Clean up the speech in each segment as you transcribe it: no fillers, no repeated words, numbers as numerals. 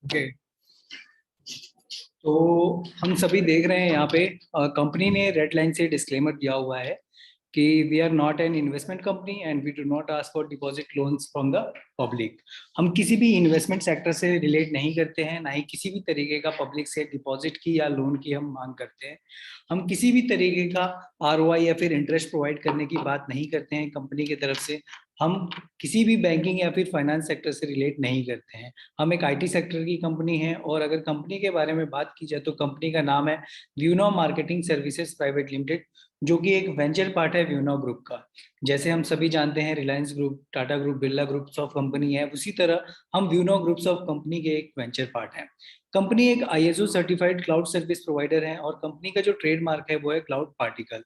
Okay. तो हम सभी देख रहे हैं यहाँ पे कंपनी ने रेड लाइन से डिस्क्लेमर दिया हुआ है कि we are not an investment company and we do not ask for deposit loans from the public. हम किसी भी इन्वेस्टमेंट सेक्टर से रिलेट नहीं करते हैं, ना ही किसी भी तरीके का पब्लिक से डिपॉजिट की या लोन की हम मांग करते हैं। हम किसी भी तरीके का आरओआई या फिर इंटरेस्ट प्रोवाइड करने की बात नहीं करते हैं कंपनी की तरफ से। हम किसी भी बैंकिंग या फिर फाइनेंस सेक्टर से रिलेट नहीं करते हैं। हम एक आईटी सेक्टर की कंपनी है और अगर कंपनी के बारे में बात की जाए तो कंपनी का नाम है व्यूनो मार्केटिंग सर्विसेज प्राइवेट लिमिटेड, जो कि एक वेंचर पार्ट है व्यूनो ग्रुप का। जैसे हम सभी जानते हैं Reliance group, Tata group, Birla groups of company है, उसी तरह हम व्यूनो ग्रुप्स ऑफ कंपनी के एक वेंचर पार्ट है। कंपनी एक ISO certified cloud service provider है और कंपनी का जो ट्रेडमार्क है वो है क्लाउड पार्टिकल।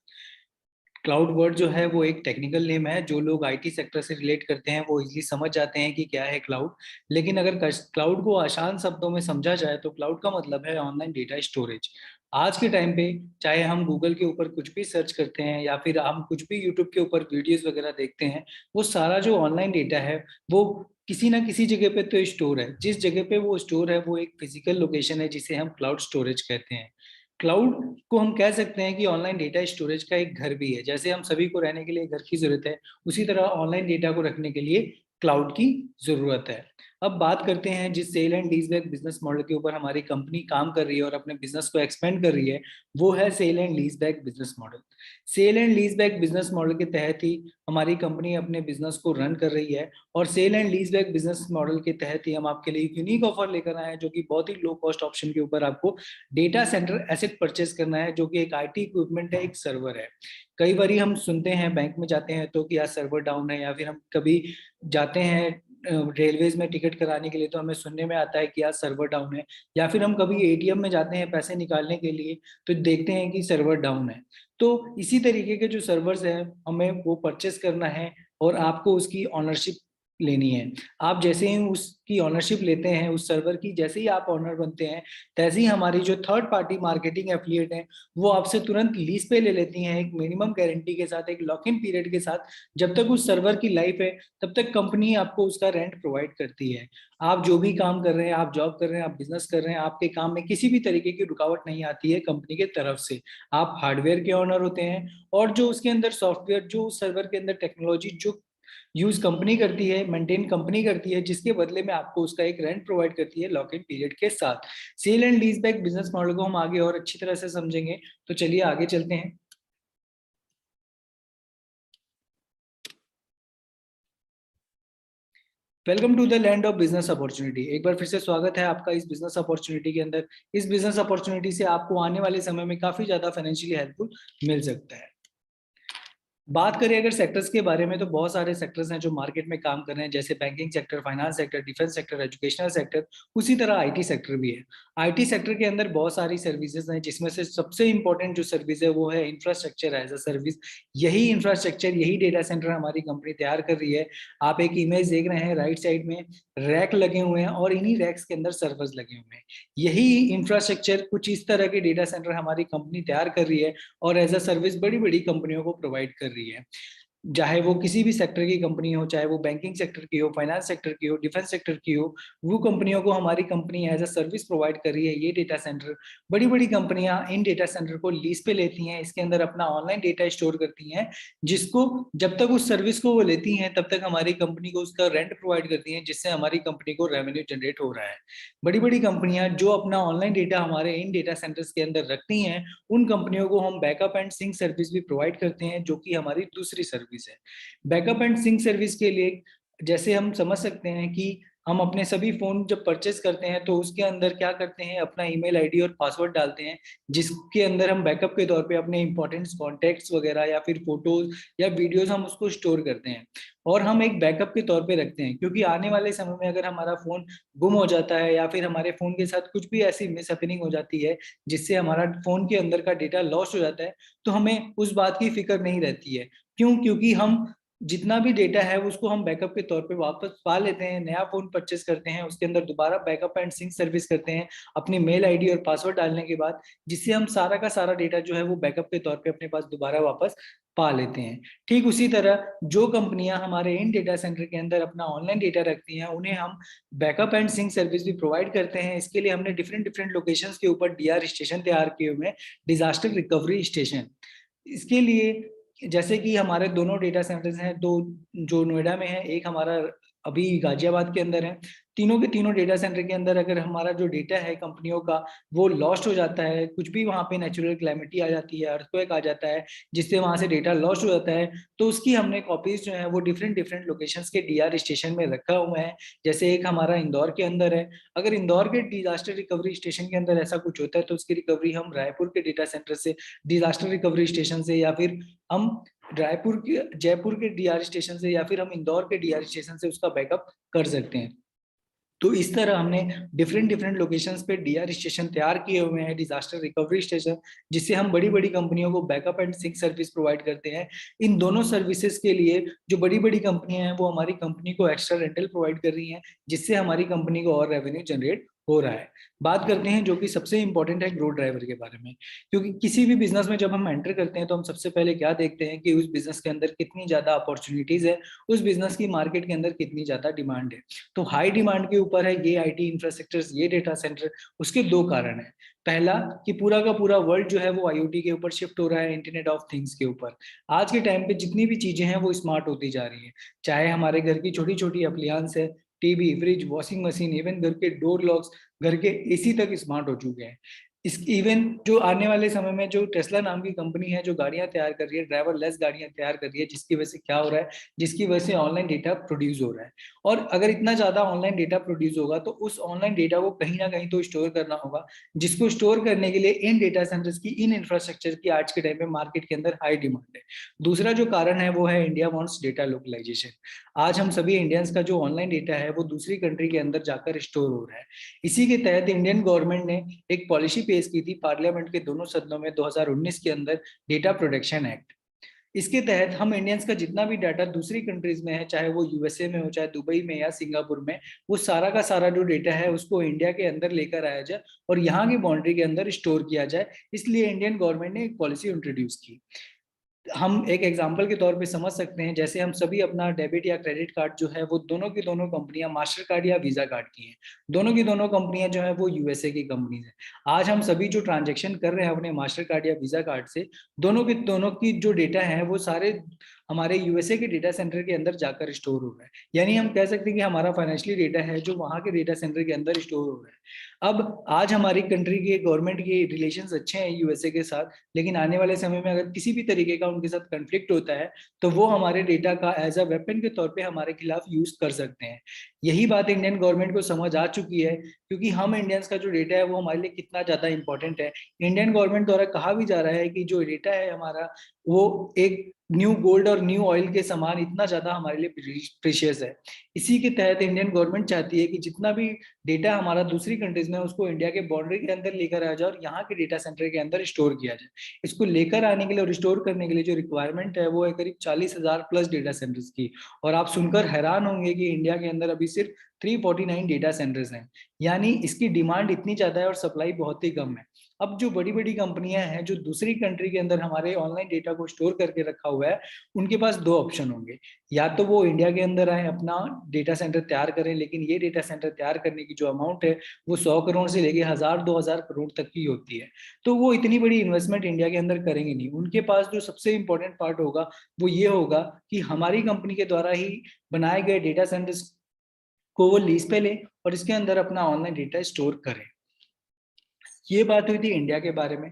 क्लाउड वर्ड जो है वो एक टेक्निकल नेम है। जो लोग आईटी सेक्टर से रिलेट करते हैं वो इजीली समझ जाते हैं कि क्या है क्लाउड। लेकिन अगर क्लाउड को आसान शब्दों में समझा जाए तो क्लाउड का मतलब है ऑनलाइन डेटा स्टोरेज। आज के टाइम पे चाहे हम गूगल के ऊपर कुछ भी सर्च करते हैं या फिर हम कुछ भी यूट्यूब के ऊपर वीडियोस वगैरह देखते हैं, वो सारा जो ऑनलाइन डेटा है वो किसी ना किसी जगह पे तो स्टोर है। जिस जगह पे वो स्टोर है वो एक फिजिकल लोकेशन है जिसे हम क्लाउड स्टोरेज कहते हैं। क्लाउड को हम कह सकते हैं कि ऑनलाइन डेटा स्टोरेज का एक घर भी है। जैसे हम सभी को रहने के लिए घर की जरूरत है, उसी तरह ऑनलाइन डेटा को रखने के लिए क्लाउड की जरूरत है। अब बात करते हैं जिस cell and leaseback business model के ऊपर हमारी कंपनी काम कर रही है और अपने बिजनेस को एक्सपेंड कर रही है, वो है sale and leaseback business model. Sale and leaseback business model के तहत ही हमारी कंपनी अपने बिजनेस को रन कर रही है। और cell and leaseback business model के तहत ही हम आपके लिए एक यूनिक ऑफर लेकर आए हैं, जो कि बहुत ही लो कॉस्ट ऑप्शन के ऊपर आपको डेटा सेंटर एसेट परचेस करना है, जो कि एक आईटी इक्विपमेंट है, एक सर्वर है। कई बार हम सुनते हैं बैंक में जाते हैं तो कि यार सर्वर डाउन है, या फिर हम कभी जाते हैं रेलवेज में टिकट कराने के लिए तो हमें सुनने में आता है कि यार सर्वर डाउन है। या फिर हम कभी एटीएम में जाते हैं पैसे निकालने के लिए तो देखते हैं कि सर्वर डाउन है। तो इसी तरीके के जो सर्वर्स हैं हमें वो परचेस करना है और आपको उसकी ऑनरशिप लेनी है। आप जैसे ही उसकी ऑनरशिप लेते हैं उस सर्वर की, जैसे ही आप ऑनर बनते हैं, तैसे ही हमारी जो थर्ड पार्टी मार्केटिंग एफिलिएट है वो आपसे तुरंत लीज पे ले लेती हैं, एक मिनिमम गारंटी के साथ, एक लॉक इन पीरियड के साथ। जब तक उस सर्वर की लाइफ है तब तक कंपनी आपको उसका रेंट प्रोवाइड करती है। आप जो भी काम कर रहे हैं, आप जॉब कर रहे हैं, आप बिजनेस कर रहे हैं, आपके काम में किसी भी तरीके की रुकावट नहीं आती है कंपनी के तरफ से। आप हार्डवेयर के ऑनर होते हैं और जो उसके अंदर सॉफ्टवेयर, जो सर्वर के अंदर टेक्नोलॉजी जो यूज कंपनी करती है, मेंटेन कंपनी करती है, जिसके बदले में आपको उसका एक रेंट प्रोवाइड करती है लॉक इन पीरियड के साथ। Sale and lease back business model को हम आगे और अच्छी तरह से समझेंगे, तो चलिए आगे चलते हैं। Welcome to the land of business opportunity. एक बार फिर से स्वागत है आपका इस बिजनेस अपॉर्चुनिटी के अंदर। इस बिजनेस अपॉर्चुनिटी से आपको आने वाले समय में काफी ज्यादा फाइनेंशियली हेल्पफुल मिल सकता है। बात करें अगर सेक्टर्स के बारे में तो बहुत सारे सेक्टर्स हैं जो मार्केट में काम कर रहे हैं, जैसे banking sector, finance sector, defence sector, educational sector, उसी तरह आईटी सेक्टर भी है। आईटी सेक्टर के अंदर बहुत सारी सर्विसेज हैं, जिसमें से सबसे इंपॉर्टेंट जो सर्विस है वो है इंफ्रास्ट्रक्चर एज अ सर्विस। यही इंफ्रास्ट्रक्चर, यही डेटा सेंटर हमारी कंपनी तैयार कर रही है। आप एक इमेज देख रहे हैं, राइट साइड में रैक लगे हुए हैं और इन्हीं रैक्स के अंदर सर्वर्स लगे हुए हैं। यही इंफ्रास्ट्रक्चर, कुछ इस तरह के डेटा सेंटर हमारी कंपनी तैयार कर रही है और एज अ सर्विस बड़ी बड़ी कंपनियों को प्रोवाइड कर रही है। चाहे वो किसी भी सेक्टर की कंपनी हो, चाहे वो बैंकिंग सेक्टर की हो, फाइनेंस सेक्टर की हो, डिफेंस सेक्टर की हो, वो कंपनियों को हमारी company as a service provide कर रही है। ये डेटा सेंटर, बड़ी बड़ी कंपनियां इन डेटा सेंटर को लीज पे लेती हैं, इसके अंदर अपना ऑनलाइन डेटा स्टोर करती हैं, जिसको जब तक उस सर्विस को वो लेती हैं तब तक हमारी कंपनी को उसका रेंट प्रोवाइड करती हैं, जिससे हमारी कंपनी को रेवेन्यू जनरेट हो रहा है। बड़ी बड़ी कंपनियां जो अपना ऑनलाइन डेटा हमारे इन डेटा सेंटर्स के अंदर रखती हैं, उन कंपनियों को हम बैकअप एंड सिंक सर्विस भी प्रोवाइड करते हैं, जो कि हमारी दूसरी सर्विस है। बैकअप एंड सिंक सर्विस के लिए जैसे हम समझ सकते हैं कि हम अपने सभी फोन जब परचेस करते हैं तो उसके अंदर क्या करते हैं, अपना ईमेल आईडी और पासवर्ड डालते हैं, जिसके अंदर हम बैकअप के तौर पे अपने इंपॉर्टेंट कॉन्टैक्ट्स वगैरह या फिर फोटोज या वीडियोज हम उसको स्टोर करते हैं और हम एक बैकअप के तौर पे रखते हैं। क्योंकि आने वाले समय में अगर हमारा फोन गुम हो जाता है या फिर हमारे फोन के साथ कुछ भी ऐसी मिस हैपनिंग हो जाती है जिससे हमारा फोन के अंदर का डेटा लॉस हो जाता है, तो हमें उस बात की फिक्र नहीं रहती है। क्यों? क्योंकि हम जितना भी डेटा है उसको हम बैकअप के तौर पे वापस पा लेते हैं, नया फोन परचेस करते हैं, उसके अंदर दोबारा बैकअप एंड सिंक सर्विस करते हैं अपनी मेल आईडी और पासवर्ड डालने के बाद, जिससे हम सारा का सारा डेटा जो है वो बैकअप के तौर पे अपने पास दोबारा वापस पा लेते हैं। ठीक उसी तरह जो कंपनियां हमारे इन डेटा सेंटर के अंदर अपना ऑनलाइन डेटा रखती हैं, उन्हें हम बैकअप एंड सिंक सर्विस भी प्रोवाइड करते हैं। इसके लिए हमने डिफरेंट डिफरेंट लोकेशंस के ऊपर डीआर स्टेशन तैयार किए हुए हैं, डिजास्टर रिकवरी स्टेशन। इसके लिए जैसे कि हमारे दोनों डेटा सेंटर्स हैं, दो जो नोएडा में है, एक हमारा अभी गाजियाबाद के अंदर है। तीनों के तीनों डेटा सेंटर के अंदर अगर हमारा जो डेटा है कंपनियों का वो लॉस्ट हो जाता है, कुछ भी वहाँ पे नेचुरल कैलेमिटी आ जाती है, अर्थक्वेक आ जाता है, जिससे वहाँ से डेटा लॉस्ट हो जाता है, तो उसकी हमने कॉपीज जो है वो डिफरेंट डिफरेंट लोकेशंस के डीआर स्टेशन में रखा हुआ है। जैसे एक हमारा इंदौर के अंदर है, अगर इंदौर के डिजास्टर रिकवरी स्टेशन के अंदर ऐसा कुछ होता है तो उसकी रिकवरी हम रायपुर के डेटा सेंटर से, डिजास्टर रिकवरी स्टेशन से, या फिर हम रायपुर के जयपुर के डीआर स्टेशन से, या फिर हम इंदौर के डीआर स्टेशन से उसका बैकअप कर सकते हैं। तो इस तरह हमने डिफरेंट डिफरेंट लोकेशंस पे डीआर स्टेशन तैयार किए हुए हैं, डिजास्टर रिकवरी स्टेशन, जिससे हम बड़ी बड़ी कंपनियों को backup and sync service provide करते हैं। इन दोनों सर्विसेज के लिए जो बड़ी बड़ी कंपनियां हैं वो हमारी कंपनी को एक्स्ट्रा रेंटल प्रोवाइड कर रही हैं, जिससे हमारी कंपनी को और रेवेन्यू जनरेट हो रहा है। बात करते हैं जो कि सबसे इंपॉर्टेंट है, ग्रोथ ड्राइवर के बारे में। क्योंकि किसी भी बिजनेस में जब हम एंटर करते हैं तो हम सबसे पहले क्या देखते हैं कि उस बिजनेस के अंदर कितनी ज्यादा अपॉर्चुनिटीज है, उस बिजनेस की मार्केट के अंदर कितनी ज्यादा डिमांड है। तो हाई डिमांड के ऊपर है ये आईटी इंफ्रास्ट्रक्चर, ये डेटा सेंटर। उसके दो कारण है। पहला कि पूरा का पूरा वर्ल्ड जो है वो आईओटी के ऊपर शिफ्ट हो रहा है, इंटरनेट ऑफ थिंग्स के ऊपर। आज के टाइम पे जितनी भी चीजें हैं वो स्मार्ट होती जा रही है, चाहे हमारे घर की छोटी छोटी अप्लायंस है, TV, fridge, washing machine, even घर के डोर लॉक्स, घर के एसी तक स्मार्ट हो चुके हैं। इस इवन जो आने वाले समय में जो टेस्ला नाम की कंपनी है जो गाड़ियां तैयार कर रही है, ड्राइवर लेस गाड़ियां तैयार कर रही है, जिसकी वजह से क्या हो रहा है, जिसकी वजह से ऑनलाइन डेटा प्रोड्यूस हो रहा है। और अगर इतना ज्यादा ऑनलाइन डेटा प्रोड्यूस होगा तो उस ऑनलाइन डेटा को कहीं ना कहीं तो स्टोर करना होगा, जिसको स्टोर करने के लिए इन डेटा सेंटर्स की, इन इंफ्रास्ट्रक्चर की आज के टाइम पे मार्केट के अंदर हाई डिमांड है। दूसरा जो कारण है वो है इंडिया वांट्स डेटा लोकलाइजेशन। आज हम सभी इंडियंस का जो ऑनलाइन डेटा है वो दूसरी कंट्री के अंदर जाकर स्टोर हो रहा है। इसी के तहत इंडियन गवर्नमेंट ने एक पॉलिसी पेश की थी पार्लियामेंट के दोनों सदनों में 2019 के अंदर, डेटा प्रोटेक्शन एक्ट। इसके तहत हम इंडियंस का जितना भी डाटा दूसरी कंट्रीज में है, चाहे वो यूएसए में हो, चाहे दुबई में या सिंगापुर में, वो सारा का सारा जो डेटा है उसको इंडिया के अंदर लेकर आया जाए और यहाँ की बाउंड्री के अंदर स्टोर किया जाए। इसलिए इंडियन गवर्नमेंट ने एक पॉलिसी इंट्रोड्यूस की। हम एक एग्जांपल के तौर पे समझ सकते हैं, जैसे हम सभी अपना डेबिट या क्रेडिट कार्ड जो है वो दोनों की दोनों कंपनियां मास्टर कार्ड या वीजा कार्ड की हैं। दोनों की दोनों कंपनियां जो है वो यूएसए की कंपनीज हैं। आज हम सभी जो ट्रांजैक्शन कर रहे हैं अपने मास्टर कार्ड या वीजा कार्ड से, दोनों की जो डेटा है वो सारे हमारे यूएसए के डेटा सेंटर के अंदर जाकर स्टोर हो रहा है। यानी हम कह सकते हैं कि हमारा फाइनेंशियली डेटा है जो वहाँ के डेटा सेंटर के अंदर स्टोर हो रहा है। अब आज हमारी कंट्री के गवर्नमेंट के रिलेशंस अच्छे हैं यूएसए के साथ, लेकिन आने वाले समय में अगर किसी भी तरीके का उनके साथ कंफ्लिक्ट होता है तो वो हमारे डेटा का एज अ वेपन के तौर पे हमारे खिलाफ यूज कर सकते हैं। यही बात इंडियन गवर्नमेंट को समझ आ चुकी है, क्योंकि हम इंडियंस का जो डेटा है वो हमारे लिए कितना ज्यादा इंपॉर्टेंट है। इंडियन गवर्नमेंट द्वारा कहा भी जा रहा है कि जो डेटा है हमारा वो एक न्यू गोल्ड और न्यू ऑयल के समान इतना ज्यादा हमारे लिए प्रीशियस है। इसी के तहत इंडियन गवर्नमेंट चाहती है कि जितना भी डेटा हमारा दूसरी कंट्रीज में उसको इंडिया के बाउंड्री के अंदर लेकर आ जाए और यहाँ के डेटा सेंटर के अंदर स्टोर किया जाए। इसको लेकर आने के लिए और स्टोर करने के लिए जो रिक्वायरमेंट है वो है करीब 40,000 प्लस डेटा सेंटर्स की। और आप सुनकर हैरान होंगे कि इंडिया के अंदर अभी सिर्फ 349 डेटा सेंटर्स हैं। यानी इसकी डिमांड इतनी ज्यादा है और सप्लाई बहुत ही कम है। अब जो बड़ी बड़ी कंपनियां हैं जो दूसरी कंट्री के अंदर हमारे ऑनलाइन डेटा को स्टोर करके रखा हुआ है, उनके पास दो ऑप्शन होंगे। या तो वो इंडिया के अंदर आए, अपना डेटा सेंटर तैयार करें, लेकिन ये डेटा सेंटर तैयार करने की जो अमाउंट है वो 100 करोड़ से लेके 1,000-2,000 करोड़ तक की होती है। तो वो इतनी बड़ी इन्वेस्टमेंट इंडिया के अंदर करेंगे नहीं। उनके पास जो सबसे इंपॉर्टेंट पार्ट होगा वो ये होगा कि हमारी कंपनी के द्वारा ही बनाए गए डेटा सेंटर्स को वो लीज पे लें और इसके अंदर अपना ऑनलाइन डेटा स्टोर करें। ये बात हुई थी इंडिया के बारे में।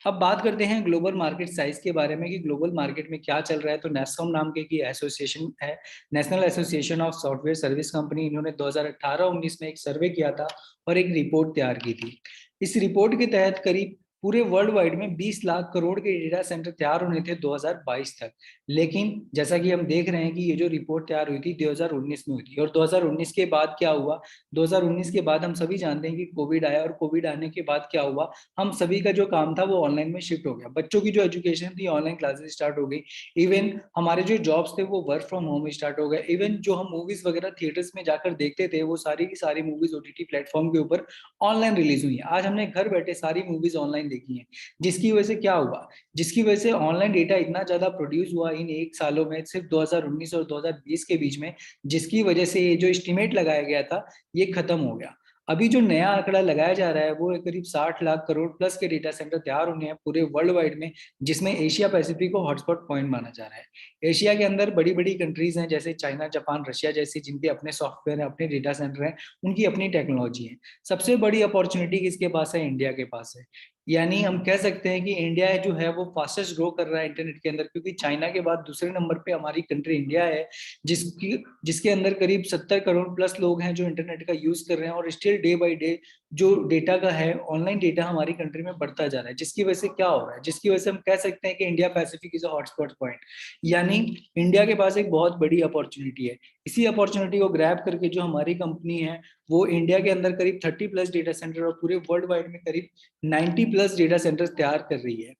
अब बात करते हैं ग्लोबल मार्केट साइज के बारे में कि ग्लोबल मार्केट में क्या चल रहा है। तो नेस्कॉम नाम के की एसोसिएशन है, national association of software service company, इन्होंने 2018-19 में एक सर्वे किया था और एक रिपोर्ट तैयार की थी। इस रिपोर्ट के तहत करीब पूरे वर्ल्ड वाइड में 20 लाख करोड़ के डेटा सेंटर तैयार होने थे 2022 तक। लेकिन जैसा कि हम देख रहे हैं कि ये जो रिपोर्ट तैयार हुई थी 2019 में हुई थी, और 2019 के बाद क्या हुआ, 2019 के बाद हम सभी जानते हैं कि कोविड आया, और कोविड आने के बाद क्या हुआ, हम सभी का जो काम था वो ऑनलाइन में शिफ्ट हो गया। बच्चों की जो एजुकेशन थी ऑनलाइन क्लासेस स्टार्ट हो गई। इवन हमारे जो जॉब्स थे वो वर्क फ्रॉम होम स्टार्ट हो गए। इवन जो हम मूवीज वगैरह थिएटर्स में जाकर देखते थे वो सारी की सारी मूवीज ओटीटी प्लेटफॉर्म के ऊपर ऑनलाइन रिलीज हुई है। आज हमने घर बैठे सारी मूवीज ऑनलाइन देखी है। जिसकी वजह से क्या हुआ, जिसकी वजह से ऑनलाइन डेटा इतना ज्यादा प्रोड्यूस हुआ इन एक सालों में, सिर्फ 2019 और 2020 के बीच में, जिसकी वजह से ये जो एस्टिमेट लगाया गया था ये खत्म हो गया। अभी जो नया आंकड़ा लगाया जा रहा है वो करीब 60 लाख करोड़ प्लस के डेटा सेंटर तैयार होने हैं पूरे वर्ल्ड वाइड में, जिसमें एशिया पैसिफिक को हॉटस्पॉट पॉइंट माना जा रहा है। एशिया के अंदर बड़ी बड़ी कंट्रीज हैं जैसे चाइना, जापान, रशिया जैसी, जिनके अपने सॉफ्टवेयर है, अपने डेटा सेंटर हैं, उनकी अपनी टेक्नोलॉजी है। सबसे बड़ी अपॉर्चुनिटी किसके पास है, इंडिया के पास है। यानी हम कह सकते हैं कि इंडिया जो है वो फास्टेस्ट ग्रो कर रहा है इंटरनेट के अंदर, क्योंकि चाइना के बाद दूसरे नंबर पे हमारी कंट्री इंडिया है, जिसके अंदर करीब 70 करोड़ प्लस लोग हैं जो इंटरनेट का यूज कर रहे हैं। और स्टिल डे बाई डे जो डेटा का है, ऑनलाइन डेटा हमारी कंट्री में बढ़ता जा रहा है, जिसकी वजह से क्या हो रहा है, जिसकी वजह से हम कह सकते हैं कि India Pacific is a hotspot point. यानी इंडिया के पास एक बहुत बड़ी अपॉर्चुनिटी है। इसी अपॉर्चुनिटी को ग्रैब करके जो हमारी कंपनी है वो इंडिया के अंदर करीब 30 प्लस डेटा सेंटर और पूरे वर्ल्ड वाइड में करीब 90 प्लस डेटा सेंटर तैयार कर रही है।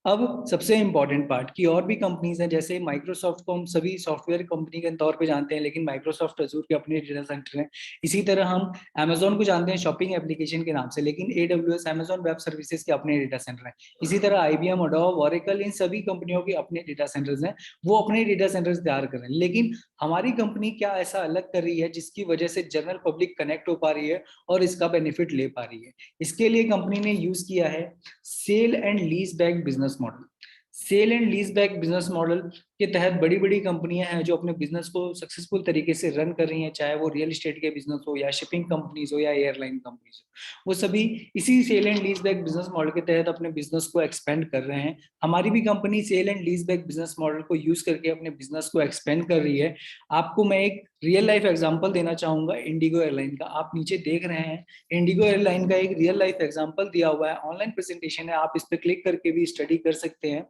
अब सबसे इंपॉर्टेंट पार्ट की और भी कंपनीज हैं, जैसे माइक्रोसॉफ्ट को हम सभी सॉफ्टवेयर कंपनी के तौर पे जानते हैं, लेकिन माइक्रोसॉफ्ट अजूर के अपने डेटा सेंटर हैं। इसी तरह हम अमेजोन को जानते हैं शॉपिंग एप्लीकेशन के नाम से, लेकिन एडब्ल्यूएस अमेजोन वेब सर्विसेज के अपने डेटा सेंटर हैं। इसी तरह आईबीएम, अडोब, ओरेकल, इन सभी कंपनियों के अपने डेटा सेंटर्स हैं, वो अपने डेटा सेंटर्स तैयार कर रहे हैं। लेकिन हमारी कंपनी क्या ऐसा अलग कर रही है जिसकी वजह से जनरल पब्लिक कनेक्ट हो पा रही है और इसका बेनिफिट ले पा रही है? इसके लिए कंपनी ने यूज किया है sale and lease back business model. Sale and lease back business model के तहत बड़ी बड़ी कंपनियां हैं जो अपने बिजनेस को सक्सेसफुल तरीके से रन कर रही हैं, चाहे वो रियल एस्टेट के बिजनेस हो या शिपिंग कंपनीज हो या एयरलाइन कंपनीज हो, वो सभी इसी sale and lease back business model के तहत अपने बिजनेस को एक्सपेंड कर रहे हैं। हमारी भी company sale and lease back business model को यूज करके अपने बिजनेस को एक्सपेंड कर रही है। आपको मैं एक रियल लाइफ एग्जांपल देना चाहूंगा इंडिगो एयरलाइन का। आप नीचे देख रहे हैं इंडिगो एयरलाइन का एक रियल लाइफ एग्जांपल दिया हुआ है, ऑनलाइन प्रेजेंटेशन है, आप इस पर क्लिक करके भी स्टडी कर सकते हैं।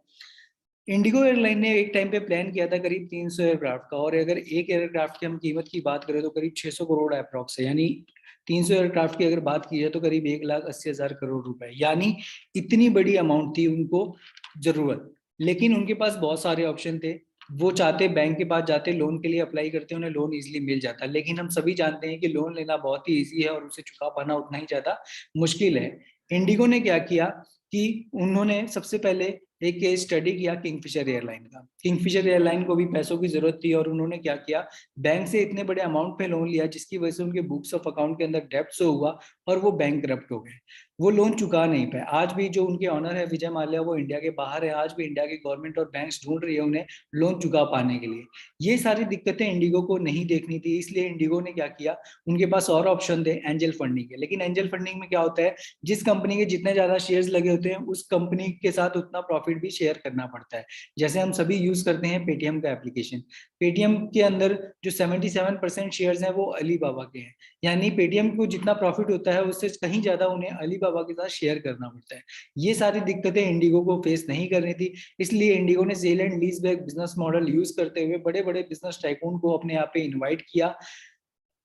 इंडिगो एयरलाइन ने एक टाइम पे प्लान किया था करीब 300 एयरक्राफ्ट का, और अगर एक एयरक्राफ्ट की हम कीमत की बात करें तो करीब 600 करोड़ अप्रॉक्स है। यानी 300 एयरक्राफ्ट की अगर बात की जाए तो करीब 1,80,000 करोड़ रुपए, यानी इतनी बड़ी अमाउंट थी उनको जरूरत। लेकिन उनके पास बहुत सारे ऑप्शन थे। वो चाहते बैंक के पास जाते, लोन के लिए अप्लाई करते, उन्हें लोन इजीली मिल जाता। लेकिन हम सभी जानते हैं कि लोन लेना बहुत ही इजी है और उसे चुका पाना उतना ही ज्यादा मुश्किल है। इंडिगो ने क्या किया कि उन्होंने सबसे पहले एक केस स्टडी किया किंगफिशर एयरलाइन का। किंगफिशर एयरलाइन को भी पैसों की जरूरत थी, और उन्होंने क्या किया, बैंक से इतने बड़े अमाउंट पे लोन लिया जिसकी वजह से उनके बुक्स ऑफ अकाउंट के अंदर डेब्ट शो हुआ और वो बैंक करप्ट हो गए। वो लोन चुका नहीं पाए। आज भी जो उनके ऑनर है विजय माल्या, वो इंडिया के बाहर है। आज भी इंडिया की गवर्नमेंट और बैंक्स ढूंढ रही है उन्हें लोन चुका पाने के लिए। ये सारी दिक्कतें इंडिगो को नहीं देखनी थी, इसलिए इंडिगो ने क्या किया, उनके पास और ऑप्शन थे एंजल फंडिंग के। लेकिन एंजल फंडिंग में क्या होता है, जिस कंपनी के जितने ज्यादा शेयर्स लगे होते हैं उस कंपनी के साथ उतना प्रॉफिट भी शेयर करना पड़ता है। जैसे हम सभी यूज करते हैं पेटीएम का एप्लीकेशन। पेटीएम के अंदर जो 77% शेयर्स हैं वो अलीबाबा के हैं। यानी पेटीएम को जितना प्रॉफिट होता है उससे कहीं ज्यादा उन्हें अलीबाबा के साथ शेयर करना पड़ता है। ये सारी दिक्कतें इंडिगो को फेस नहीं करनी थी, इसलिए इंडिगो ने sale and lease back business model use करते हुए बड़े बड़े बिजनेस टाइकून को अपने यहाँ पे इन्वाइट किया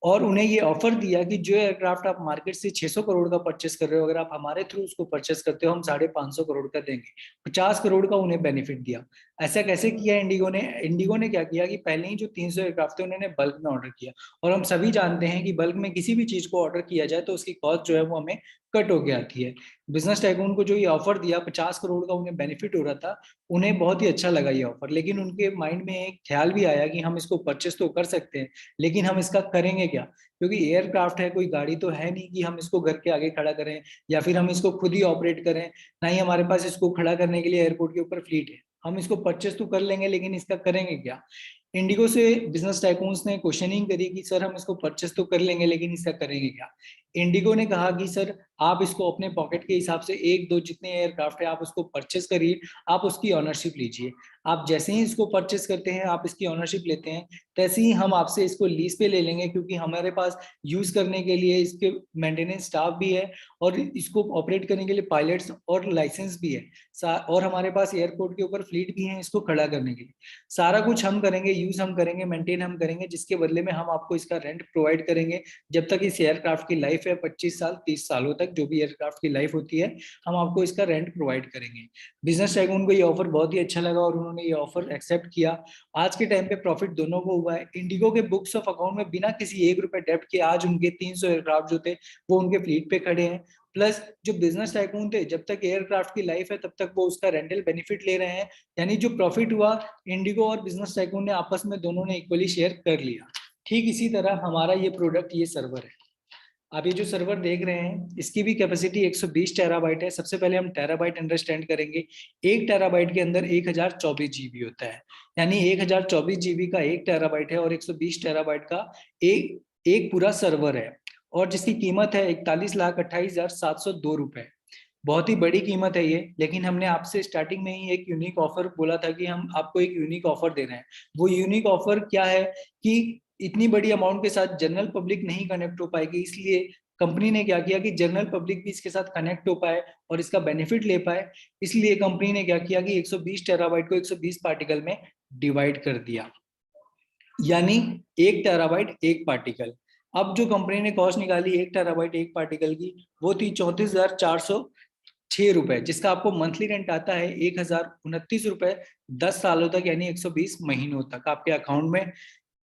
और उन्हें ये ऑफर दिया कि जो एयरक्राफ्ट आप मार्केट से 600 करोड़ का परचेस कर रहे हो, अगर आप हमारे थ्रू उसको परचेस करते हो हम 550 करोड़ का देंगे। 50 करोड़ का उन्हें बेनिफिट दिया। ऐसा कैसे किया इंडिगो ने? इंडिगो ने क्या किया कि पहले ही जो 300 एयरक्राफ्ट थे उन्होंने बल्क में ऑर्डर किया। और हम सभी जानते हैं कि बल्क में किसी भी चीज को ऑर्डर किया जाए तो उसकी कॉस्ट जो है वो हमें कट होके आती है। बिजनेस टाइकून को जो ये ऑफर दिया 50 करोड़ का उन्हें बेनिफिट हो रहा था, उन्हें बहुत ही अच्छा लगा ये ऑफर। लेकिन उनके माइंड में एक ख्याल भी आया कि हम इसको परचेस तो कर सकते हैं, लेकिन हम इसका करेंगे क्या? क्योंकि एयरक्राफ्ट है, कोई गाड़ी तो है नहीं कि हम इसको घर के आगे खड़ा करें या फिर हम इसको खुद ही ऑपरेट करें। ना ही हमारे पास इसको खड़ा करने के लिए एयरपोर्ट के ऊपर फ्लीट है। हम इसको परचेस तो कर लेंगे लेकिन इसका करेंगे क्या? इंडिगो से बिजनेस टाइकून्स ने क्वेश्चनिंग करी कि सर हम इसको परचेस तो कर लेंगे लेकिन इसका करेंगे क्या? इंडिगो ने कहा कि सर आप इसको अपने पॉकेट के हिसाब से एक दो जितने एयरक्राफ्ट है आप उसको परचेस करिए, आप उसकी ऑनरशिप लीजिए। आप जैसे ही इसको परचेस करते हैं, आप इसकी ऑनरशिप लेते हैं, तैसे ही हम आपसे इसको लीज पे ले लेंगे, क्योंकि हमारे पास यूज करने के लिए इसके मेंटेनेंस स्टाफ भी है और इसको ऑपरेट करने के लिए पायलट्स और लाइसेंस भी है, और हमारे पास एयरपोर्ट के ऊपर फ्लीट भी है इसको खड़ा करने के लिए। सारा कुछ हम करेंगे, यूज हम करेंगे, मेंटेन हम करेंगे, जिसके बदले में हम आपको इसका रेंट प्रोवाइड करेंगे जब तक इस एयरक्राफ्ट की लाइफ है 25 साल 30 सालों तक, जो भी एयरक्राफ्ट की लाइफ होती है हम आपको इसका रेंट प्रोवाइड करेंगे। बिजनेस टाइकून को ये ऑफर बहुत ही अच्छा लगा और उन्होंने ये ऑफर एक्सेप्ट किया। आज के टाइम पे प्रॉफिट दोनों को हुआ है। इंडिगो के बुक्स ऑफ अकाउंट में बिना किसी 1 रुपए डेब्ट के आज उनके 300 एयरक्राफ्ट जो थे वो उनके फ्लीट पे खड़े हैं। प्लस जो बिजनेस टाइकून थे, जब तक एयरक्राफ्ट की लाइफ है तब तक वो उसका रेंटल बेनिफिट ले रहे हैं, यानी जो प्रॉफिट हुआ इंडिगो और बिजनेस टाइकून ने आपस में दोनों ने इक्वली शेयर कर लिया। ठीक इसी तरह हमारा ये प्रोडक्ट, ये सर्वर है, आप ये जो सर्वर देख रहे हैं इसकी भी कैपेसिटी 120 टेराबाइट है। सबसे पहले हम टेराबाइट अंडरस्टैंड करेंगे। 1 टेराबाइट के अंदर 1024 जीबी होता है, यानी 1024 जीबी का 1 टेराबाइट है और 120 टेराबाइट का एक एक पूरा सर्वर है, और जिसकी कीमत है 41,28,702 रुपए। बहुत ही बड़ी कीमत है ये, लेकिन हमने आपसे स्टार्टिंग में ही एक यूनिक ऑफर बोला था कि हम आपको एक यूनिक ऑफर दे रहे हैं। वो यूनिक ऑफर क्या है कि इतनी बड़ी अमाउंट के साथ जनरल पब्लिक नहीं कनेक्ट हो पाएगी, इसलिए कंपनी ने क्या किया कि जनरल पब्लिक भी इसके साथ कनेक्ट हो पाए और इसका बेनिफिट ले पाए। इसलिए कंपनी ने क्या किया कि 120 टेराबाइट को 120 पार्टिकल में डिवाइड कर दिया, यानी 1 टेराबाइट 1 पार्टिकल। अब जो कंपनी ने कॉस्ट निकाली 1 टेराबाइट 1 पार्टिकल की, वो थी 34,406 रुपए, जिसका आपको मंथली रेंट आता है 1,029 रुपए 10 सालों तक, यानी 120 महीनों तक आपके अकाउंट में।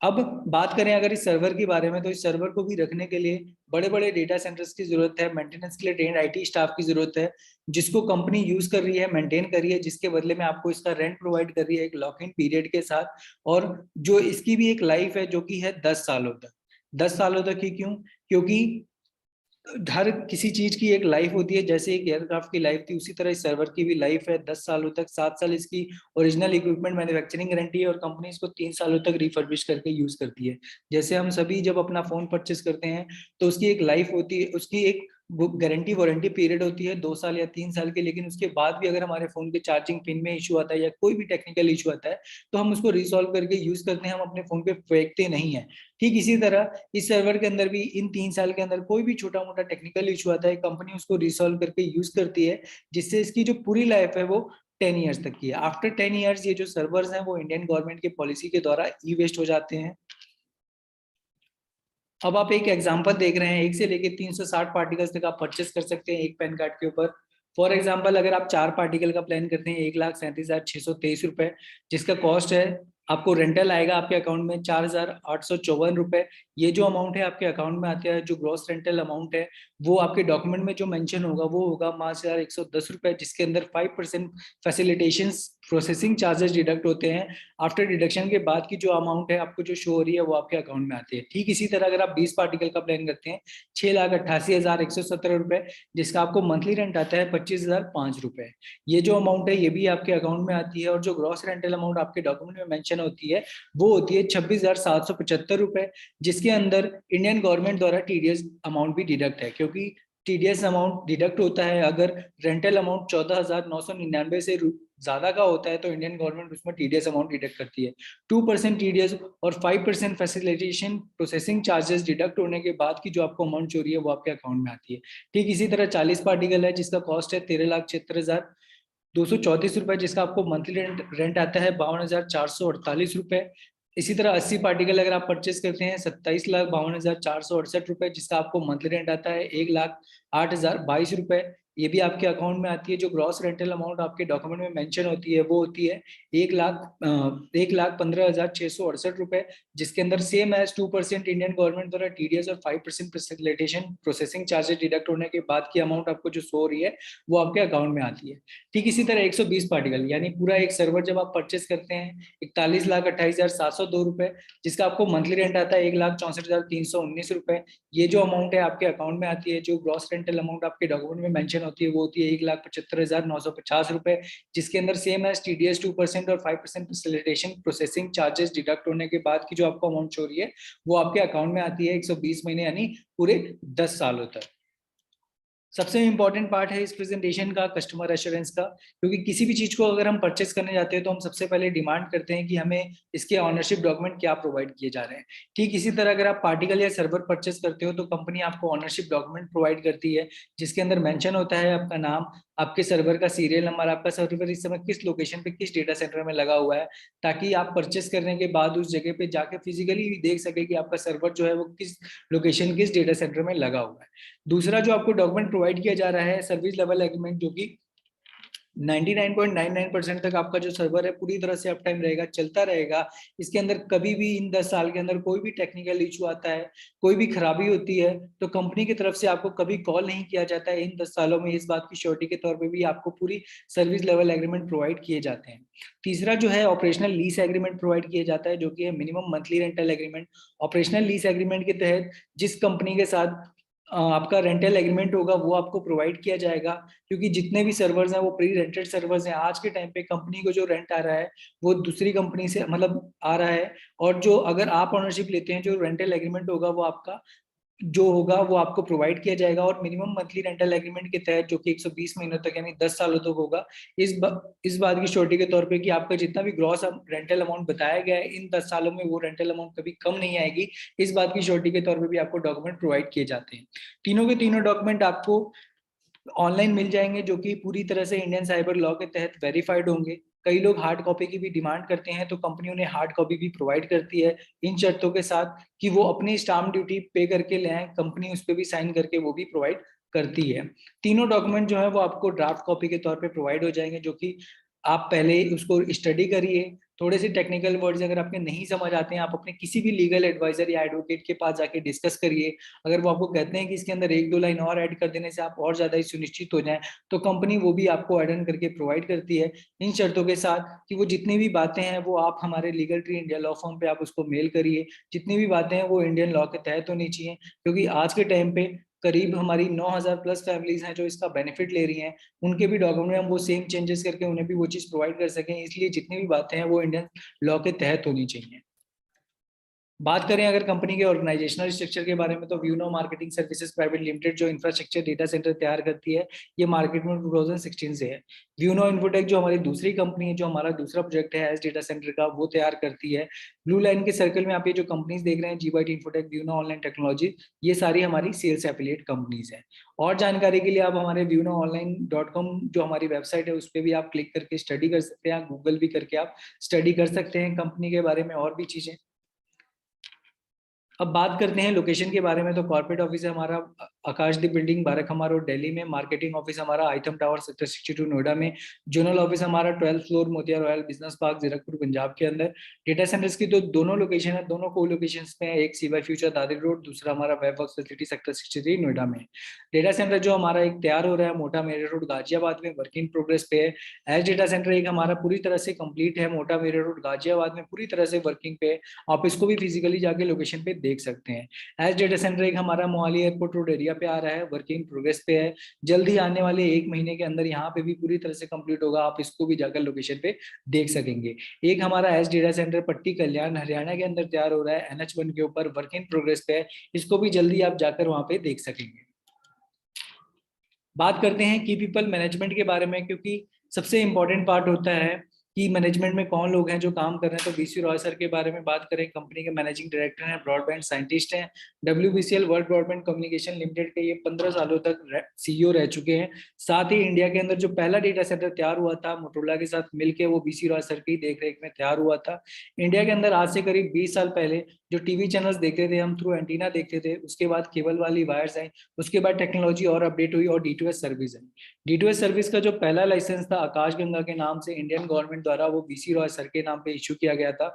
अब बात करें अगर इस सर्वर के बारे में, तो इस सर्वर को भी रखने के लिए बड़े बड़े डेटा सेंटर्स की जरूरत है, मेंटेनेंस के लिए ट्रेंड आईटी स्टाफ की जरूरत है, जिसको कंपनी यूज कर रही है, मेंटेन कर रही है, जिसके बदले में आपको इसका रेंट प्रोवाइड कर रही है एक लॉक इन पीरियड के साथ। और जो इसकी भी एक लाइफ है जो कि है 10 सालों तक। 10 सालों तक ही क्यों? क्योंकि हर किसी चीज की एक लाइफ होती है, जैसे एक एयरक्राफ्ट की लाइफ थी उसी तरह इस सर्वर की भी लाइफ है 10 सालों तक। 7 साल इसकी ओरिजिनल इक्विपमेंट मैन्युफैक्चरिंग गारंटी है और कंपनी इसको 3 सालों तक रिफर्बिश करके यूज करती है। जैसे हम सभी जब अपना फोन परचेस करते हैं तो उसकी एक लाइफ होती है, उसकी एक गारंटी वारंटी पीरियड होती है 2 साल या 3 साल की, लेकिन उसके बाद भी अगर हमारे फोन के चार्जिंग पिन में इशू आता है या कोई भी टेक्निकल इशू आता है तो हम उसको रिसॉल्व करके यूज करते हैं, हम अपने फोन पे फेंकते नहीं है। ठीक इसी तरह इस सर्वर के अंदर भी इन 3 साल के अंदर कोई भी छोटा मोटा टेक्निकल इशू आता है, कंपनी उसको रिसॉल्व करके यूज करती है, जिससे इसकी जो पूरी लाइफ है वो 10 ईयर्स तक की है। आफ्टर 10 ईयर्स ये जो सर्वर्स हैं वो इंडियन गवर्नमेंट की पॉलिसी के द्वारा ई वेस्ट हो जाते हैं। अब आप एक एग्जांपल देख रहे हैं, 1 से लेके 360 पार्टिकल्स तक आप परचेस कर सकते हैं एक पैन कार्ड के ऊपर। फॉर एग्जांपल अगर आप 4 पार्टिकल का प्लान करते हैं 1,37,623 रुपए, जिसका कॉस्ट है, आपको रेंटल आएगा आपके अकाउंट में 4,854 रुपए। ये जो अमाउंट है आपके अकाउंट में आता है, जो ग्रॉस रेंटल अमाउंट है वो आपके डॉक्यूमेंट में जो मेंशन होगा वो होगा 5,110 रुपए, जिसके अंदर 5% फैसिलिटेशन प्रोसेसिंग चार्जेस डिडक्ट होते हैं। आफ्टर डिडक्शन के बाद की जो अमाउंट है आपको जो शो हो रही है वो आपके अकाउंट में आती है। ठीक इसी तरह अगर आप 20 पार्टिकल का प्लान करते हैं 6,88,117 रुपए, जिसका आपको मंथली रेंट आता है 25,005 रुपए। ये जो अमाउंट है ये भी आपके अकाउंट में आती है, और जो ग्रॉस रेंटल अमाउंट आपके डॉक्यूमेंट में मेंशन होती है वो होती है 26,775 रुपए, जिसके अंदर इंडियन गवर्नमेंट द्वारा टीडीएस अमाउंट भी डिडक्ट है, क्योंकि टीडीएस अमाउंट डिडक्ट होता है अगर रेंटल अमाउंट 14,999 से ज्यादा का होता है तो इंडियन गवर्नमेंट उसमें टीडीएस अमाउंट डिडक्ट करती है। 2% टीडीएस और 5% फैसिलिटेशन प्रोसेसिंग चार्जेस डिडक्ट होने के बाद की जो आपको अमाउंट चोरी है वो आपके अकाउंट में आती है। ठीक इसी तरह 40 पार्टिकल है जिसका कॉस्ट है 13,76,234 रुपए, जिसका आपको मंथली रेंट आता है 52,448 रुपए। इसी तरह 80 पार्टिकल अगर आप परचेस करते हैं 27,52,468 रुपए, जिसका आपको मंथली रेंट आता है 1,08,022 रुपए। ये भी आपके अकाउंट में आती है। जो ग्रॉस रेंटल अमाउंट आपके डॉक्यूमेंट में मेंशन होती है वो होती है 1,15,668 रुपए, जिसके अंदर सेम एज 2% इंडियन गवर्नमेंट द्वारा टीडीएस और 5% फैसिलिटेशन प्रोसेसिंग चार्जेस डिडक्ट होने के बाद की अमाउंट आपको जो शो हो रही है वो आपके अकाउंट में आती है। ठीक इसी तरह 120 पार्टिकल यानी पूरा एक सर्वर जब आप परचेस करते हैं 41,28,702 रुपए, जिसका आपको मंथली रेंट आता है 1,64,319 रुपए। ये जो अमाउंट है आपके अकाउंट में आती है। जो ग्रॉस रेंटल अमाउंट आपके डॉक्यूमेंट में मेंशन मेंशन होती है वो होती है 1,75,950 रुपए, जिसके अंदर सेम है TDS 2% और 5% फैसिलिटेशन प्रोसेसिंग चार्जेस डिडक्ट होने के बाद की जो आपको अमाउंट हो रही है वो आपके अकाउंट में आती है 120 महीने यानी पूरे 10 सालों तक। सबसे इंपॉर्टेंट पार्ट है इस प्रेजेंटेशन का कस्टमर एश्योरेंस का, क्योंकि किसी भी चीज को अगर हम परचेस करने जाते हैं तो हम सबसे पहले डिमांड करते हैं कि हमें इसके ऑनरशिप डॉक्यूमेंट क्या प्रोवाइड किए जा रहे हैं। ठीक इसी तरह अगर आप पार्टिकल या सर्वर परचेस करते हो तो कंपनी आपको ऑनरशिप डॉक्यूमेंट प्रोवाइड करती है, जिसके अंदर मेंशन होता है आपका नाम, आपके सर्वर का सीरियल नंबर, आपका सर्वर इस समय किस लोकेशन पे किस डेटा सेंटर में लगा हुआ है, ताकि आप परचेस करने के बाद उस जगह पे जाके फिजिकली देख सके कि आपका सर्वर जो है वो किस लोकेशन किस डेटा सेंटर में लगा हुआ है। दूसरा जो आपको डॉक्यूमेंट प्रोवाइड किया जा रहा है सर्विस लेवल एग्रीमेंट, जो कि 99.99% तक आपका जो सर्वर है पूरी तरह से अप टाइम रहेगा, चलता रहेगा। इसके अंदर कभी भी इन 10 साल के अंदर कोई भी टेक्निकल इशू आता है, कोई भी खराबी होती है तो कंपनी की तरफ से आपको कभी कॉल नहीं किया जाता है। इन 10 सालों में इस बात की श्योरिटी के तौर पे भी आपको पूरी सर्विस लेवल एग्रीमेंट प्रोवाइड किए जाते हैं। तीसरा जो है ऑपरेशनल लीज एग्रीमेंट प्रोवाइड किया जाता है, जो कि है minimum monthly rental agreement. Operational lease agreement के तहत जिस कंपनी के साथ आपका रेंटल एग्रीमेंट होगा वो आपको प्रोवाइड किया जाएगा, क्योंकि जितने भी सर्वर्स हैं वो प्री रेंटेड सर्वर्स हैं। आज के टाइम पे कंपनी को जो रेंट आ रहा है वो दूसरी कंपनी से मतलब आ रहा है, और जो अगर आप ऑनरशिप लेते हैं जो रेंटल एग्रीमेंट होगा वो आपका जो होगा वो आपको प्रोवाइड किया जाएगा। और मिनिमम मंथली रेंटल एग्रीमेंट के तहत जो कि 120 महीनों तक यानी 10 सालों तक होगा, इस बात की श्योरिटी के तौर पे कि आपका जितना भी ग्रॉस रेंटल अमाउंट बताया गया है इन 10 सालों में वो रेंटल अमाउंट कभी कम नहीं आएगी, इस बात की श्योरिटी के तौर पे भी आपको डॉक्यूमेंट प्रोवाइड किए जाते हैं। तीनों के तीनों डॉक्यूमेंट आपको ऑनलाइन मिल जाएंगे, जो कि पूरी तरह से इंडियन साइबर लॉ के तहत वेरीफाइड होंगे। कई लोग हार्ड कॉपी की भी डिमांड करते हैं तो कंपनी उन्हें हार्ड कॉपी भी प्रोवाइड करती है, इन शर्तों के साथ कि वो अपनी स्टाम्प ड्यूटी पे करके ले आए, कंपनी उस पर भी साइन करके वो भी प्रोवाइड करती है। तीनों डॉक्यूमेंट जो है वो आपको ड्राफ्ट कॉपी के तौर पे प्रोवाइड हो जाएंगे, जो कि आप पहले उसको स्टडी करिए। थोड़े से टेक्निकल वर्ड्स अगर आपके नहीं समझ आते हैं आप अपने किसी भी लीगल एडवाइजर या एडवोकेट के पास जाके डिस्कस करिए। अगर वो आपको कहते हैं कि इसके अंदर एक दो लाइन और ऐड कर देने से आप और ज्यादा ही सुनिश्चित हो जाएं तो कंपनी वो भी आपको ऐड ऑन करके प्रोवाइड करती है, इन शर्तों के साथ कि वो जितनी भी बातें हैं वो आप हमारे legal tree India law form पे आप उसको मेल करिए। जितनी भी बातें हैं वो इंडियन लॉ के तहत होनी चाहिए, क्योंकि आज के टाइम पे करीब हमारी 9,000 प्लस फैमिलीज हैं जो इसका बेनिफिट ले रही हैं। उनके भी डॉक्यूमेंट में हम वो सेम चेंजेस करके उन्हें भी वो चीज प्रोवाइड कर सकें, इसलिए जितनी भी बातें हैं वो इंडियन लॉ के तहत होनी चाहिए। बात करें अगर कंपनी के ऑर्गेनाइजेशनल स्ट्रक्चर के बारे में तो व्यूनो मार्केटिंग सर्विसेज प्राइवेट लिमिटेड जो इंफ्रास्ट्रक्चर डेटा सेंटर तैयार करती है ये मार्केट में 2016 से है। व्यूनो इन्फोटेक जो हमारी दूसरी कंपनी है, जो हमारा दूसरा प्रोजेक्ट है एज डेटा सेंटर का, वो तैयार करती है। ब्लू लाइन के सर्कल में आप ये जो कंपनीज देख रहे हैं जीवाईटी इन्फोटेक व्यूनो ऑनलाइन टेक्नोलॉजी, ये सारी हमारी सेल्स एफिलिएट कंपनीज है। और जानकारी के लिए आप हमारे viewnoonline.com जो हमारी वेबसाइट है उस पर भी आप क्लिक करके स्टडी कर सकते हैं, गूगल भी करके आप स्टडी कर सकते हैं कंपनी के बारे में और भी चीजें। अब बात करते हैं लोकेशन के बारे में तो कॉर्पोरेट ऑफिस है हमारा आकाशदीप बिल्डिंग बाराखमा रोड दिल्ली में। मार्केटिंग ऑफिस हमारा आइथम टावर सेक्टर 62 नोएडा में। जोनल ऑफिस हमारा 12th फ्लोर मोतिया royal business park Zirakpur Punjab के अंदर। डेटा सेंटर्स की तो दोनों लोकेशन है, दोनों को लोकेशन पे है, एक सीवाई फ्यूचर दादरी रोड, दूसरा हमारा वेबवर्क्स फैसिलिटी सेक्टर 63 नोएडा में। डेटा सेंटर जो हमारा एक तैयार हो रहा है मोटा मेरे रोड गाजियाबाद में, वर्क इन प्रोग्रेस पे है। एज डेटा सेंटर एक हमारा पूरी तरह से कंप्लीट है, मोटा मेरे रोड गाजियाबाद में पूरी तरह से वर्किंग पे है। आप इसको भी फिजिकली जाके लोकेशन पे देख सकते हैं। एज डेटा सेंटर एक हमारा मोहाली एयरपोर्ट रोड एरिया पे आ रहा है, वर्किंग प्रोग्रेस पे है। जल्द ही आने वाले 1 महीने के अंदर यहाँ पे भी पूरी तरह से कंप्लीट होगा, आप इसको भी जाकर लोकेशन पे देख सकेंगे। एक हमारा एज डेटा सेंटर पट्टी कल्याण हरियाणा के अंदर तैयार हो रहा है, NH1 के ऊपर वर्किंग प्रोग्रेस पे है, इसको भी जल्दी आप जाकर वहां पे देख सकेंगे। बात करते हैं की पीपल मैनेजमेंट के बारे में, क्योंकि सबसे इंपॉर्टेंट पार्ट होता है कि मैनेजमेंट में कौन लोग हैं जो काम कर रहे हैं। तो बीसी रॉय सर के बारे में बात करें, कंपनी के मैनेजिंग डायरेक्टर हैं, ब्रॉडबैंड साइंटिस्ट हैं। WBCL world broadband communication limited के ये 15 सालों तक CEO रह चुके हैं। साथ ही इंडिया के अंदर जो पहला डेटा सेंटर तैयार हुआ था मोटोरोला के साथ मिलकर, वो बीसी रॉय सर की देखरेख में तैयार हुआ था। इंडिया के अंदर आज से करीब 20 साल पहले जो टीवी चैनल्स देखते थे हम थ्रू एंटीना देखते थे, उसके बाद केबल वाली वायर्स आई, उसके बाद टेक्नोलॉजी और अपडेट हुई और D2S सर्विस आई। D2S सर्विस का जो पहला लाइसेंस था आकाशगंगा के नाम से इंडियन गवर्नमेंट द्वारा, वो बीसी रॉय सर के नाम पे इशू किया गया था।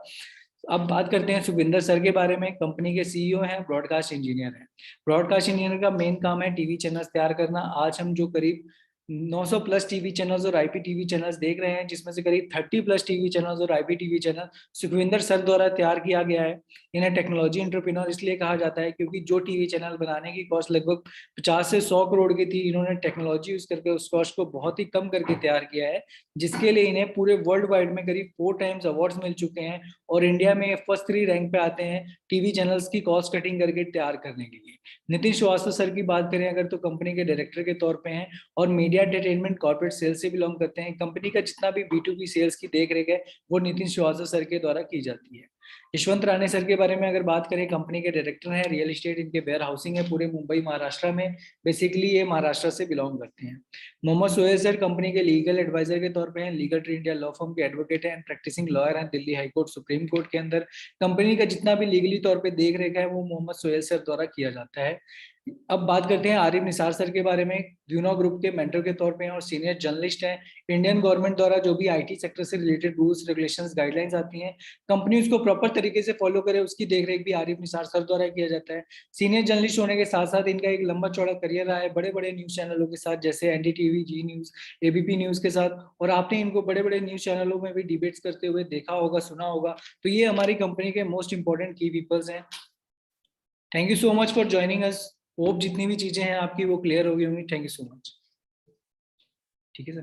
अब बात करते हैं सुखविंदर सर के बारे में। कंपनी के CEO हैं, ब्रॉडकास्ट इंजीनियर हैं। ब्रॉडकास्ट इंजीनियर का मेन काम है टीवी चैनल्स तैयार करना। आज हम जो करीब 900 प्लस टीवी चैनल्स और आईपीटीवी चैनल्स देख रहे हैं, जिसमें से करीब 30 प्लस टीवी चैनल्स और आईपीटीवी चैनल सुखविंदर सर द्वारा तैयार किया गया है। इन्हें टेक्नोलॉजी एंटरप्रेन्योर इसलिए कहा जाता है क्योंकि जो टीवी चैनल बनाने की कॉस्ट लगभग 50 से 100 करोड़ की थी, इन्होंने टेक्नोलॉजी यूज करके उस कॉस्ट को बहुत ही कम करके तैयार किया है, जिसके लिए इन्हें पूरे वर्ल्ड वाइड में करीब 4 टाइम्स अवार्ड्स मिल चुके हैं और इंडिया में फर्स्ट 3 रैंक पे आते हैं टीवी चैनल्स की कॉस्ट कटिंग करके तैयार करने के लिए। नितिन श्रीवास्तव सर की बात करें अगर, तो कंपनी के डायरेक्टर के तौर पे हैं और मीडिया एंटरटेनमेंट कॉर्पोरेट सेल्स से बिलोंग करते हैं। कंपनी का जितना भी B2B सेल्स की देख रेख है वो नितिन श्रीवास्तव सर के द्वारा की जाती है। यशवंत राणे सर के बारे में अगर बात करें, कंपनी के डायरेक्टर हैं, रियल एस्टेट इनके वेयर हाउसिंग है पूरे मुंबई महाराष्ट्र में, बेसिकली ये महाराष्ट्र से बिलोंग करते हैं। मोहम्मद सोहेल सर कंपनी के लीगल एडवाइजर के तौर पे हैं, legal tree India law firm के एडवोकेट हैं, प्रैक्टिसिंग लॉयर हैं Delhi high court supreme court के अंदर। कंपनी का जितना भी लीगली तौर पे देख रेख है वो मोहम्मद सोहेल सर द्वारा किया जाता है। अब बात करते हैं आरिफ निसार सर के बारे में, ड्यूनो ग्रुप के मेंटर के तौर पे हैं और सीनियर जर्नलिस्ट हैं। इंडियन गवर्नमेंट द्वारा जो भी आईटी सेक्टर से रिलेटेड रूल्स रेगुलेशंस गाइडलाइंस आती हैं, कंपनी उसको प्रॉपर तरीके से फॉलो करे, उसकी देखरेख भी आरिफ निसार सर द्वारा किया जाता है। सीनियर जर्नलिस्ट होने के साथ साथ इनका एक लंबा चौड़ा करियर रहा है बड़े बड़े न्यूज चैनलों के साथ, जैसे एनडीटीवी, जी न्यूज, एबीपी न्यूज के साथ, और आपने इनको बड़े बड़े न्यूज चैनलों में भी डिबेट्स करते हुए देखा होगा, सुना होगा। तो ये हमारी कंपनी के मोस्ट इंपॉर्टेंट की पीपल्स हैं। Thank you so much for joining us. Hope जितनी भी चीजें हैं आपकी वो क्लियर हो गई होंगी। Thank you so much. ठीक है सर।